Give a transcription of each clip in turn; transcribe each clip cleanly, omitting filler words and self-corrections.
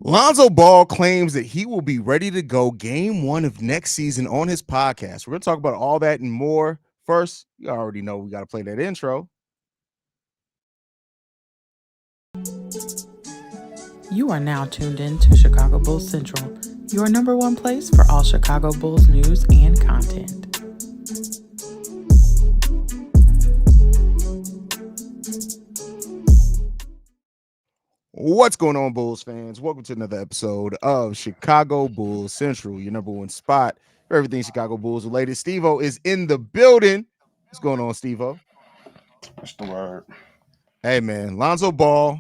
Lonzo Ball claims that he will be ready to go game one of next season on his podcast. We're going to talk about all that and more. First, you already know we got to play that intro. You are now tuned in to Chicago Bulls Central, your number one place for all Chicago Bulls news and content. What's going on, Bulls fans? Welcome to another episode of Chicago Bulls Central, your number one spot for everything Chicago Bulls related. Stevo is in the building. What's going on, Stevo? What's the word? Hey, man, Lonzo Ball.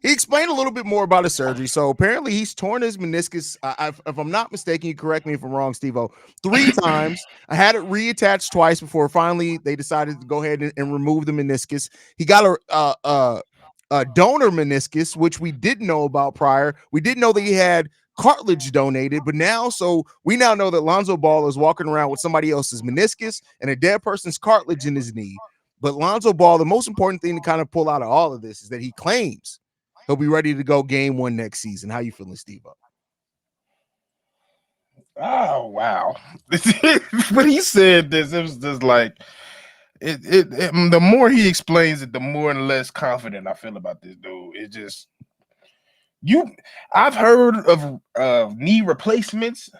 He explained a little bit more about his surgery. So apparently he's torn his meniscus. If I'm not mistaken, you correct me if I'm wrong, Stevo, 3 times. I had it reattached twice before finally they decided to go ahead and remove the meniscus. He got a donor meniscus, which we didn't know about prior. We didn't know that he had cartilage donated, but now we now know that Lonzo Ball is walking around with somebody else's meniscus and a dead person's cartilage in his knee. But Lonzo Ball, the most important thing to kind of pull out of all of this is that he claims he'll be ready to go game one next season. How you feeling, Steve? Oh, wow. When he said this, it was just like the more he explains it, the more and less confident I feel about this dude. It just I've heard of knee replacements,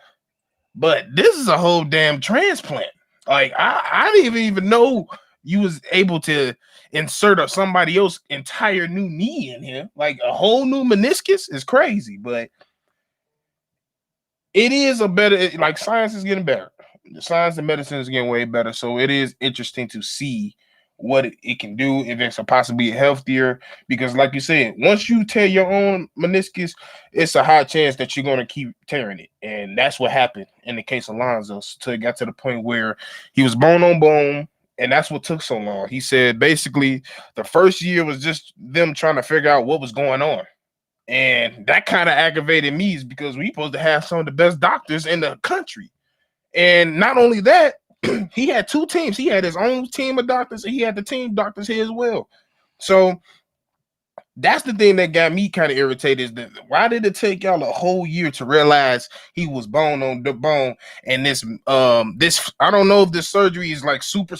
but this is a whole damn transplant. Like I didn't even know you was able to insert somebody else's entire new knee in here. Like a whole new meniscus is crazy, but it is a better, like science is getting better. The science and medicine is getting way better. So it is interesting to see what it can do, if it's a possibly healthier, because like you said, once you tear your own meniscus, it's a high chance that you're going to keep tearing it. And that's what happened in the case of Lonzo. So it got to the point where he was bone on bone. And that's what took so long. He said basically the first year was just them trying to figure out what was going on. And that kind of aggravated me is because we supposed to have some of the best doctors in the country. And not only that, he had 2 teams. He had his own team of doctors, and he had the team doctors here as well. So that's the thing that got me kind of irritated is that why did it take y'all a whole year to realize he was bone on the bone? And this I don't know if this surgery is like super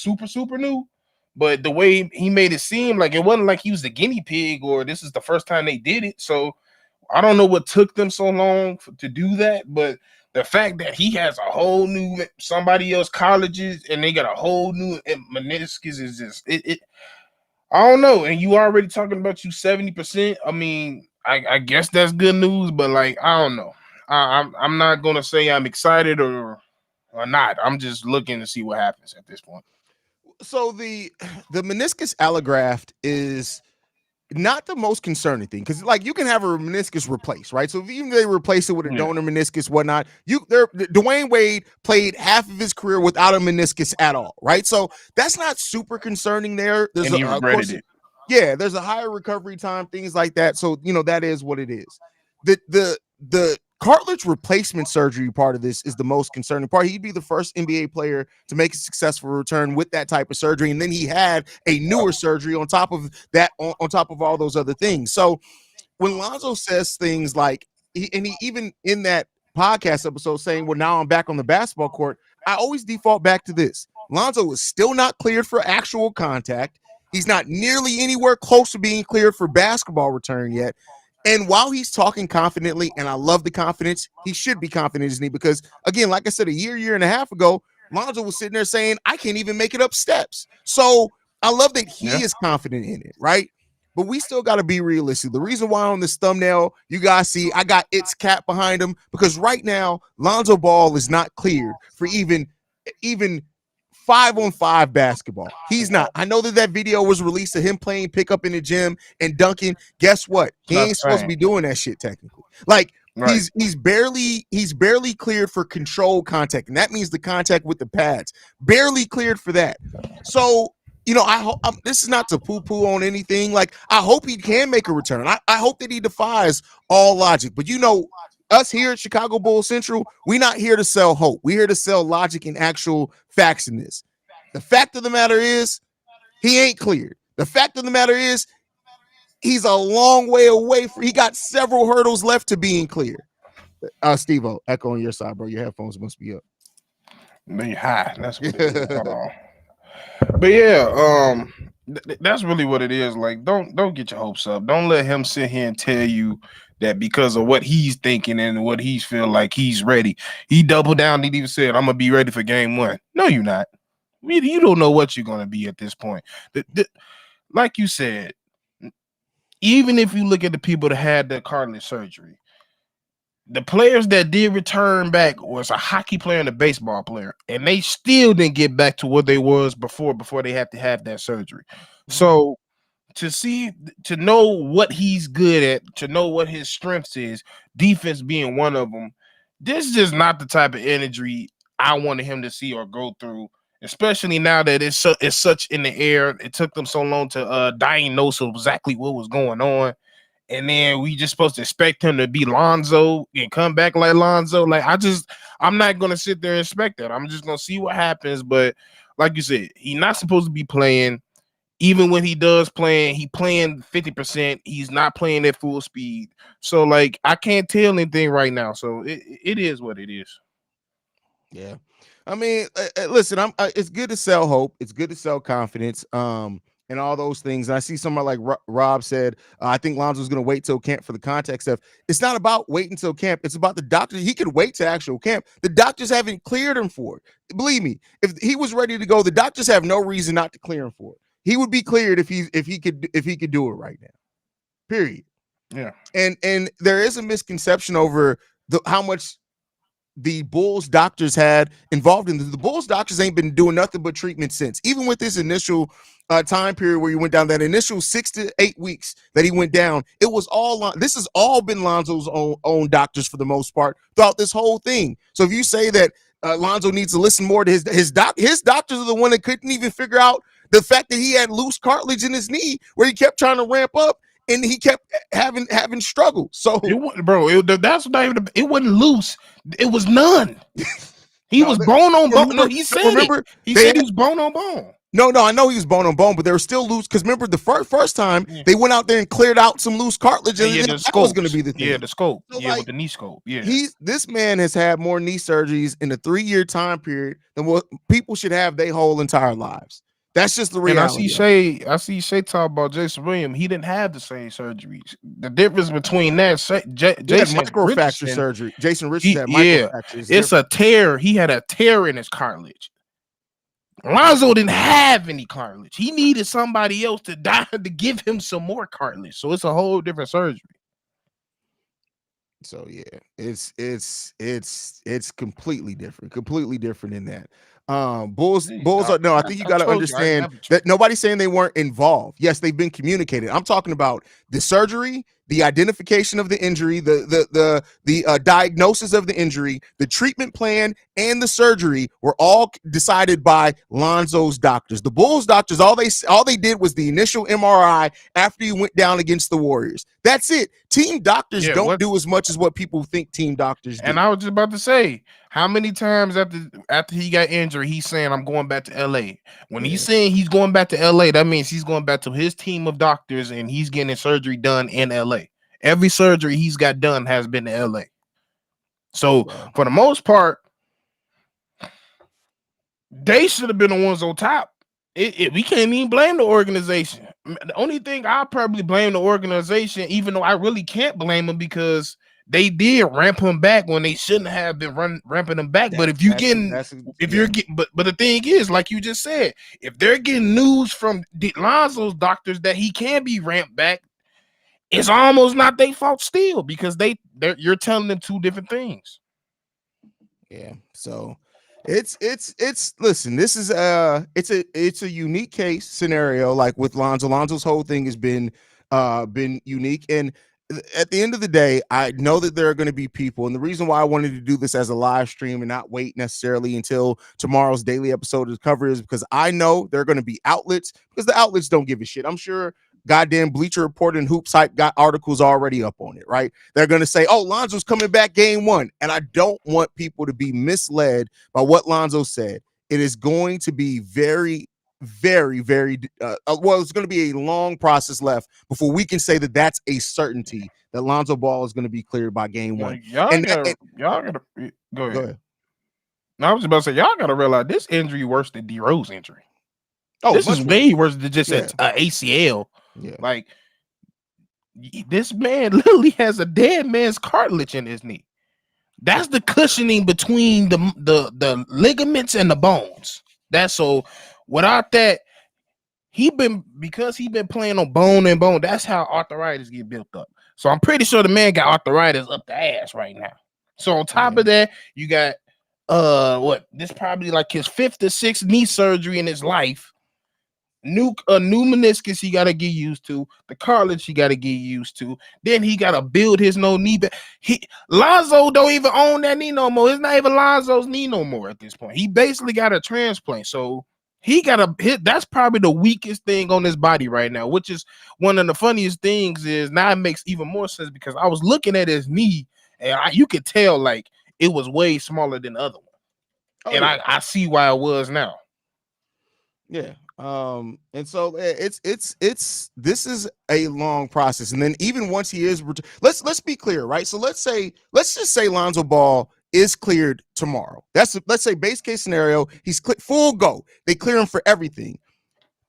new, but the way he made it seem like it wasn't like he was the guinea pig or this is the first time they did it. So I don't know what took them so long to do that, but the fact that he has a whole new somebody else colleges and they got a whole new meniscus is just it. I don't know. And you already talking about you 70%. I mean, I guess that's good news, but like I don't know. I'm not gonna say I'm excited or not. I'm just looking to see what happens at this point. So the meniscus allograft is not the most concerning thing because like you can have a meniscus replaced, right? So if even they replace it with a donor meniscus, whatnot, Dwayne Wade played half of his career without a meniscus at all, right? So that's not super concerning there. And he regretted it. Yeah, there's a higher recovery time, things like that. So that is what it is. The cartilage replacement surgery part of this is the most concerning part. He'd be the first NBA player to make a successful return with that type of surgery. And then he had a newer surgery on top of that, on top of all those other things. So when Lonzo says things like, he even in that podcast episode saying, well, now I'm back on the basketball court, I always default back to this. Lonzo is still not cleared for actual contact. He's not nearly anywhere close to being cleared for basketball return yet. And while he's talking confidently, and I love the confidence, he should be confident, isn't he? Because, again, like I said, a year and a half ago, Lonzo was sitting there saying, I can't even make it up steps. So I love that he is confident in it, right? But we still got to be realistic. The reason why on this thumbnail, you guys see I got its cap behind him, because right now, Lonzo Ball is not cleared for even 5-on-5 basketball. He's not. I know that video was released of him playing pickup in the gym and dunking. Guess what? He ain't supposed to be doing that shit technically. Like he's barely cleared for controlled contact, and that means the contact with the pads. Barely cleared for that. So I hope this is not to poo-poo on anything. Like I hope he can make a return. I hope that he defies all logic. But us here at Chicago Bulls Central, we're not here to sell hope. We're here to sell logic and actual facts in this. The fact of the matter is, he ain't cleared. The fact of the matter is, he's a long way away. He got several hurdles left to being clear. Stevo, echo on your side, bro. Your headphones must be up. They high. That's what it is. Hold on. But yeah, that's really what it is. Like, don't get your hopes up. Don't let him sit here and tell you that because of what he's thinking and what he's feel like he's ready. He doubled down. He even said, "I'm gonna be ready for game one." No, you're not. You don't know what you're gonna be at this point. Like you said, even if you look at the people that had the cartilage surgery, the players that did return back was a hockey player and a baseball player, and they still didn't get back to what they was before they had to have that surgery. So to know what he's good at, to know what his strengths is, defense being one of them, this is just not the type of energy I wanted him to see or go through, especially now that it's such in the air. It took them so long to diagnose exactly what was going on. And then we just supposed to expect him to be Lonzo and come back like Lonzo. Like, I'm not gonna sit there and expect that. I'm just gonna see what happens. But like you said, he's not supposed to be playing. Even when he does playing, he playing 50%. He's not playing at full speed. So like, I can't tell anything right now. So it is what it is. Yeah, I mean, listen, it's good to sell hope. It's good to sell confidence. And all those things. And I see somebody like Rob said, I think Lonzo's going to wait till camp for the contact stuff. It's not about waiting until camp. It's about the doctors. He could wait to actual camp. The doctors haven't cleared him for it. Believe me, if he was ready to go, the doctors have no reason not to clear him for it. He would be cleared if he could do it right now. Period. Yeah. And there is a misconception over how much the Bulls doctors had involved in the Bulls doctors ain't been doing nothing but treatment since. Even with this initial time period where he went down, that initial 6 to 8 weeks that he went down, it was this has all been Lonzo's own doctors for the most part throughout this whole thing. So if you say that Lonzo needs to listen more to his doctors are the one that couldn't even figure out the fact that he had loose cartilage in his knee where he kept trying to ramp up and he kept having struggles. So that's not even. It wasn't loose. It was none. He was bone on bone. No, he said it. He said he was bone on bone. No, I know he was bone on bone, but they were still loose. Because remember, the first time they went out there and cleared out some loose cartilage, and that was going to be the thing. Yeah, the scope. So with the knee scope. Yeah, this man has had more knee surgeries in a 3-year time period than what people should have their whole entire lives. That's just the reality. And I see Shay talk about Jason Williams. He didn't have the same surgeries. The difference between that, Jason had microfracture surgery. Jason Richardson had microfractures. It's a tear. He had a tear in his cartilage. Lonzo didn't have any cartilage. He needed somebody else to give him some more cartilage. So it's a whole different surgery. So yeah, it's completely different in that. Bulls are no. I think you got to understand that nobody's saying they weren't involved. Yes, they've been communicated. I'm talking about the surgery, the identification of the injury, the diagnosis of the injury, the treatment plan, and the surgery were all decided by Lonzo's doctors. The Bulls doctors, all they did was the initial MRI after he went down against the Warriors. That's it. Team doctors don't do as much as what people think team doctors do. And I was just about to say, how many times after he got injured, he's saying, I'm going back to LA. When he's saying he's going back to LA, that means he's going back to his team of doctors and he's getting surgery done in LA. Every surgery he's got done has been to LA. So for the most part, they should have been the ones on top. We can't even blame the organization. The only thing I'll probably blame the organization, even though I really can't blame them, because they did ramp him back when they shouldn't have been ramping him back. But you're getting, but the thing is, like you just said, if they're getting news from Lonzo's doctors that he can be ramped back, it's almost not their fault still, because you're telling them two different things. Yeah. So it's listen, this is it's a unique case scenario, like with Lonzo. Lonzo's whole thing has been unique, and at the end of the day, I know that there are going to be people, and the reason why I wanted to do this as a live stream and not wait necessarily until tomorrow's daily episode to cover is because I know there are going to be outlets, because the outlets don't give a shit. I'm sure goddamn Bleacher Report and Hoops Hype got articles already up on it, right? They're going to say, oh, Lonzo's coming back game one. And I don't want people to be misled by what Lonzo said. It is going to be very, very, very well. It's going to be a long process left before we can say that that's a certainty that Lonzo Ball is going to be cleared by game one. Y'all gotta go ahead. Go ahead. No, I was about to say y'all gotta realize this injury worse than D Rose injury. Oh, this is way worse than just an ACL. Yeah, like this man literally has a dead man's cartilage in his knee. That's the cushioning between the ligaments and the bones. That's so without that, because he been playing on bone and bone. That's how arthritis get built up. So I'm pretty sure the man got arthritis up the ass right now. So on top of that, you got this probably like his 5th or 6th knee surgery in his life. New meniscus he got to get used to. The cartilage he got to get used to. Then he got to build his knee back. Lonzo don't even own that knee no more. It's not even Lonzo's knee no more at this point. He basically got a transplant. So he got a hit. That's probably the weakest thing on his body right now, which is one of the funniest things. Is now it makes even more sense because I was looking at his knee and you could tell like it was way smaller than the other one. I see why it was now. Yeah. And so this is a long process. And then even once he is let's be clear, right? So let's just say Lonzo Ball is cleared tomorrow. Let's say base case scenario, he's full go. They clear him for everything.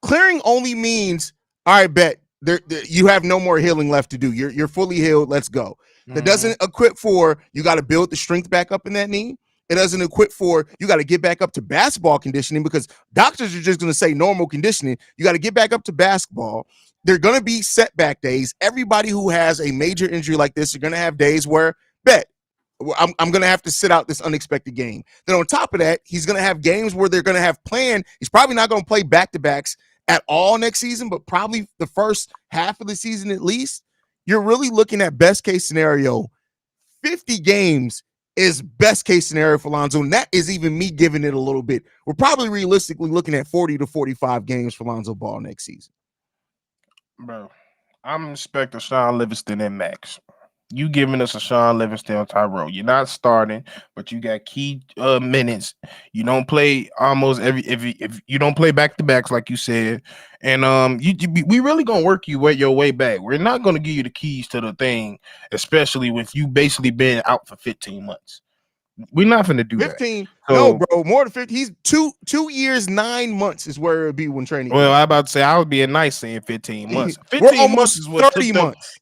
Clearing only means, all right, bet you have no more healing left to do. You're fully healed. Let's go. That doesn't equip for you got to build the strength back up in that knee. It doesn't equip for you got to get back up to basketball conditioning because doctors are just going to say normal conditioning. You got to get back up to basketball. There are going to be setback days. Everybody who has a major injury like this are going to have days where I'm going to have to sit out this unexpected game. Then on top of that, he's going to have games where they're going to have planned. He's probably not going to play back-to-backs at all next season, but probably the first half of the season at least. You're really looking at best case scenario. 50 games is best case scenario for Lonzo, and that is even me giving it a little bit. We're probably realistically looking at 40 to 45 games for Lonzo Ball next season. Bro, I'm expecting Sean Livingston and Max. You giving us a Sean Livingston Tyrone. You're not starting, but you got key minutes. You don't play almost if you don't play back-to-backs like you said. And we really gonna work your way back. We're not gonna give you the keys to the thing, especially with you basically been out for 15 months. We're not gonna do 15. That. No, bro, more than 50. He's 2 years, 9 months is where it would be when training. Well, I about to say I would be nice saying 15 months. 15 We're almost months is what 30 months.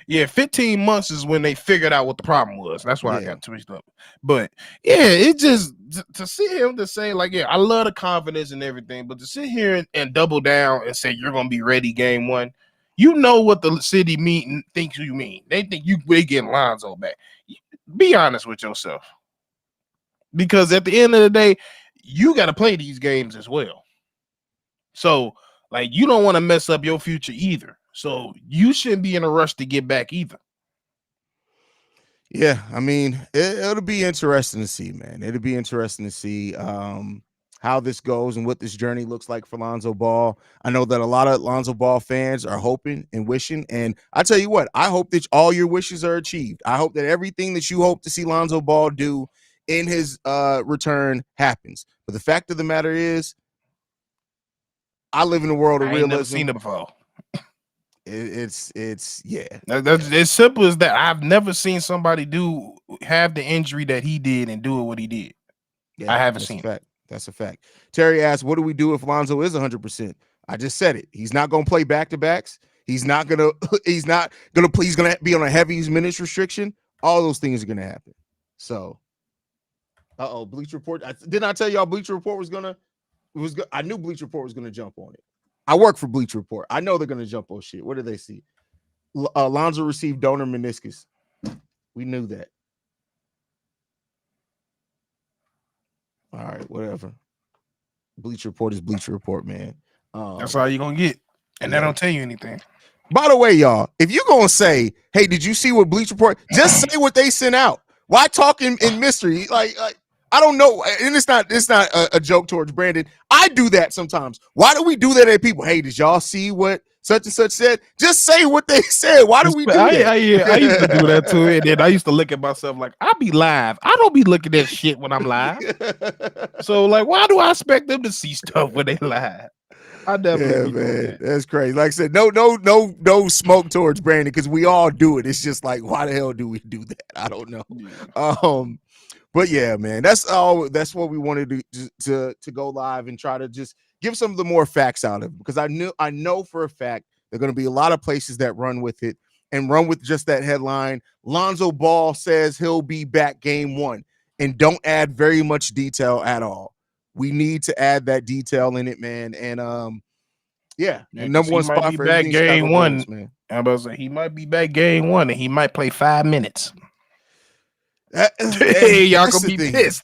Yeah, 15 months is when they figured out what the problem was. That's why I got twisted up. But yeah, it just to see him to say like, I love the confidence and everything, but to sit here and double down and say you're gonna be ready game one, you know what the city thinks you mean. They think they getting Lonzo back. Be honest with yourself, because at the end of the day, you got to play these games as well. So like, you don't want to mess up your future either. So you shouldn't be in a rush to get back either. Yeah, I mean, it'll be interesting to see, man. It'll be interesting to see how this goes and what this journey looks like for Lonzo Ball. I know that a lot of Lonzo Ball fans are hoping and wishing, and I tell you what, I hope that all your wishes are achieved. I hope that everything that you hope to see Lonzo Ball do in his return happens. But the fact of the matter is, I live in a world of realism. I've never seen it before. It's That's as simple as that. I've never seen somebody have the injury that he did and do it what he did. Yeah, I haven't seen it. That's a fact. Terry asked, what do we do if Lonzo is 100%? I just said it. He's not going to play back-to-backs. He's not going to he's going to be on a heavy minutes restriction. All those things are going to happen. So, Bleacher Report. Didn't I tell y'all Bleacher Report I knew Bleacher Report was going to jump on it. I work for Bleacher Report. I know they're going to jump on shit. What do they see? Lonzo received donor meniscus. We knew that. All right, whatever. Bleacher Report is Bleacher Report, man. That's all you're going to get. And they don't tell you anything. By the way, y'all, if you're going to say, hey, did you see what Bleacher Report? Just say what they sent out. Why talk in mystery? Like I don't know, and it's not a joke towards Brandon. I do that sometimes. Why do we do that at people? Hey, did y'all see what such and such said? Just say what they said. Why do we do that? I used to do that too, and then I used to look at myself like, I be live. I don't be looking at shit when I'm live. So like, why do I expect them to see stuff when they live? I definitely Yeah, be doing man, that. that's crazy. Like I said, no smoke towards Brandon because we all do it. It's just like, why the hell do we do that? I don't know. Yeah. But yeah, man, that's all. That's what we wanted to go live and try to just give some of the more facts out of it because I know for a fact there are going to be a lot of places that run with it and run with just that headline. Lonzo Ball says he'll be back game 1, and don't add very much detail at all. We need to add that detail in it, man. And yeah, Yeah, and because number he one might spot be for back everything Chicago game Bulls, 1. man. I'm about to say he might be back game 1 and he might play 5 minutes. Hey, y'all That's gonna the be thing. pissed.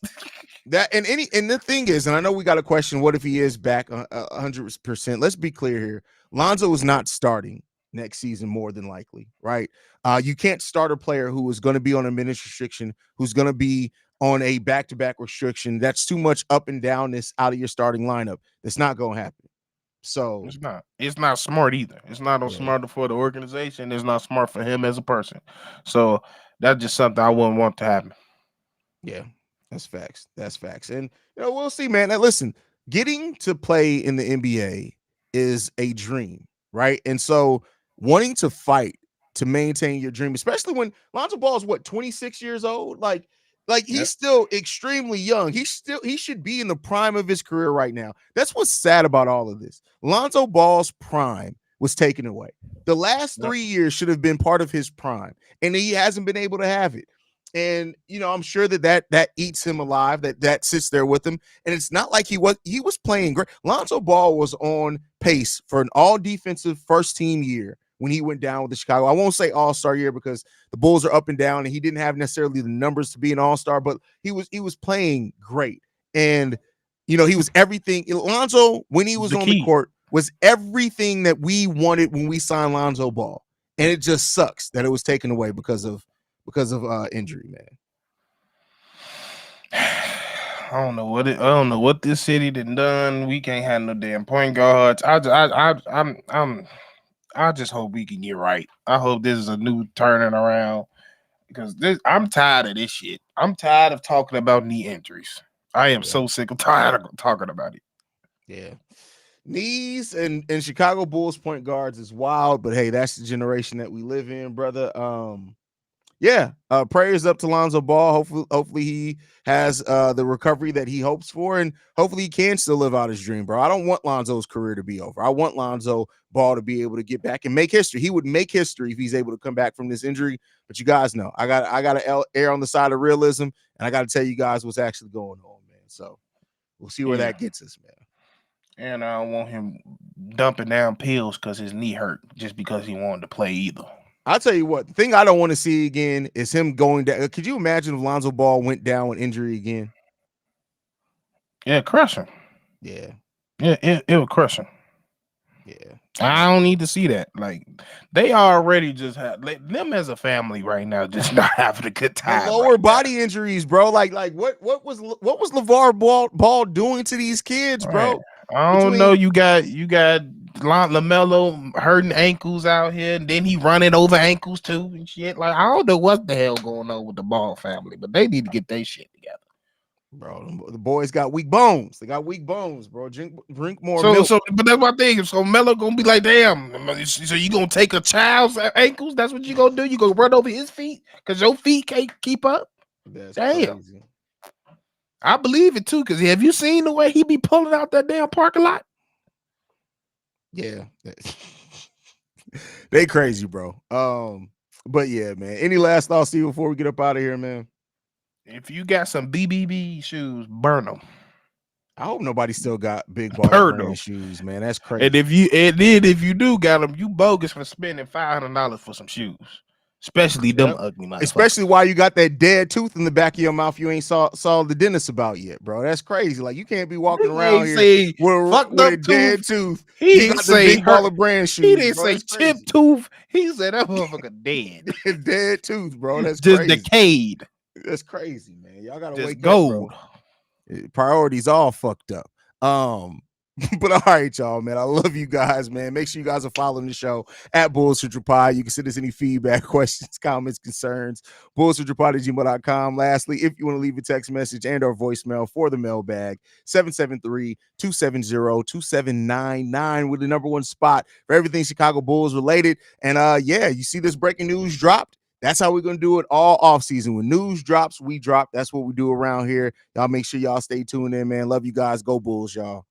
And the thing is, and I know we got a question: what if he is back 100%? Let's be clear here. Lonzo is not starting next season, more than likely, right? You can't start a player who is going to be on a minutes restriction, who's going to be on a back-to-back restriction. That's too much up and downness out of your starting lineup. That's not going to happen. So It's not. It's not smart either. It's not yeah, smart for the organization. It's not smart for him as a person. So that's just something I wouldn't want to happen. yeah, that's facts. That's facts. And we'll see, man. Now, listen, getting to play in the NBA is a dream, right? And so wanting to fight to maintain your dream, especially when Lonzo Ball is 26 years old, like he's Yep. still extremely young. He should be in the prime of his career right now. That's what's sad about all of this. Lonzo Ball's prime was taken away. The last Yep. 3 years should have been part of his prime, and he hasn't been able to have it. And I'm sure that eats him alive. That sits there with him. And it's not like he was playing great. Lonzo Ball was on pace for an all defensive first team year when he went down with the Chicago. I won't say all-star year because the Bulls are up and down, and he didn't have necessarily the numbers to be an all-star, but he was playing great. And he was everything. Lonzo, when he was The on the key. court, was everything that we wanted when we signed Lonzo Ball. And it just sucks that it was taken away because of injury, man. I don't know what this city done. We can't have no damn point guards. I just hope we can get right. I hope this is a new turning around because I'm tired of this shit. I'm tired of talking about knee injuries. I am so sick of tired of talking about it. Yeah. Knees and Chicago Bulls point guards is wild, but hey, that's the generation that we live in, brother. Prayers up to Lonzo Ball. Hopefully he has the recovery that he hopes for, and hopefully he can still live out his dream, bro. I don't want Lonzo's career to be over. I want Lonzo Ball to be able to get back and make history. He would make history if he's able to come back from this injury. But you guys know, I got to err on the side of realism, and I got to tell you guys what's actually going on, man. So we'll see where that gets us, man. And I don't want him dumping down pills because his knee hurt just because he wanted to play either. I'll tell you what, the thing I don't want to see again is him going down. Could you imagine if Lonzo Ball went down with injury again? Yeah, crush him. Yeah. Yeah, it would crush him. Yeah. I don't need to see that. Like they already just have them as a family right now, just not having a good time. The lower body injuries, bro. Like what was LeVar Ball doing to these kids, bro? I don't know. You got LaMelo hurting ankles out here, and then he running over ankles too and shit. Like I don't know what the hell going on with the Ball family, but they need to get their shit together. Bro, the boys got weak bones. They got weak bones, bro. Drink more milk. But that's my thing. So Melo gonna be like, damn. So you gonna take a child's ankles? That's what you gonna do? You gonna run over his feet because your feet can't keep up? That's damn. Crazy. I believe it too. Because have you seen the way he be pulling out that damn parking lot? Yeah, they crazy, bro. But yeah, man. Any last thoughts, Steve, before we get up out of here, man? If you got some BBB shoes, burn them. I hope nobody still got big baller brand shoes, man. That's crazy. And if you do got them, you bogus for spending $500 for some shoes, especially them ugly motherfuckers. Especially while you got that dead tooth in the back of your mouth you ain't saw the dentist about yet, bro. That's crazy. Like you can't be walking around here with a dead tooth. He got the big baller brand shoes. He didn't say chipped tooth. He said that motherfucker dead. Dead tooth, bro. That's just crazy. Decayed. That's crazy, man. Y'all gotta just wake gold. up, bro. Priorities all fucked up. But all right, y'all, man. I love you guys, man. Make sure you guys are following the show at Bulls Central Pod. You can send us any feedback, questions, comments, concerns. BullsCentralPod@gmail.com. Lastly, if you want to leave a text message and or voicemail for the mailbag, 773-270-2799 with the number one spot for everything Chicago Bulls related. And yeah, you see this breaking news dropped. That's how we're going to do it all off season. When news drops, we drop. That's what we do around here. Y'all make sure y'all stay tuned in, man. Love you guys. Go Bulls, y'all.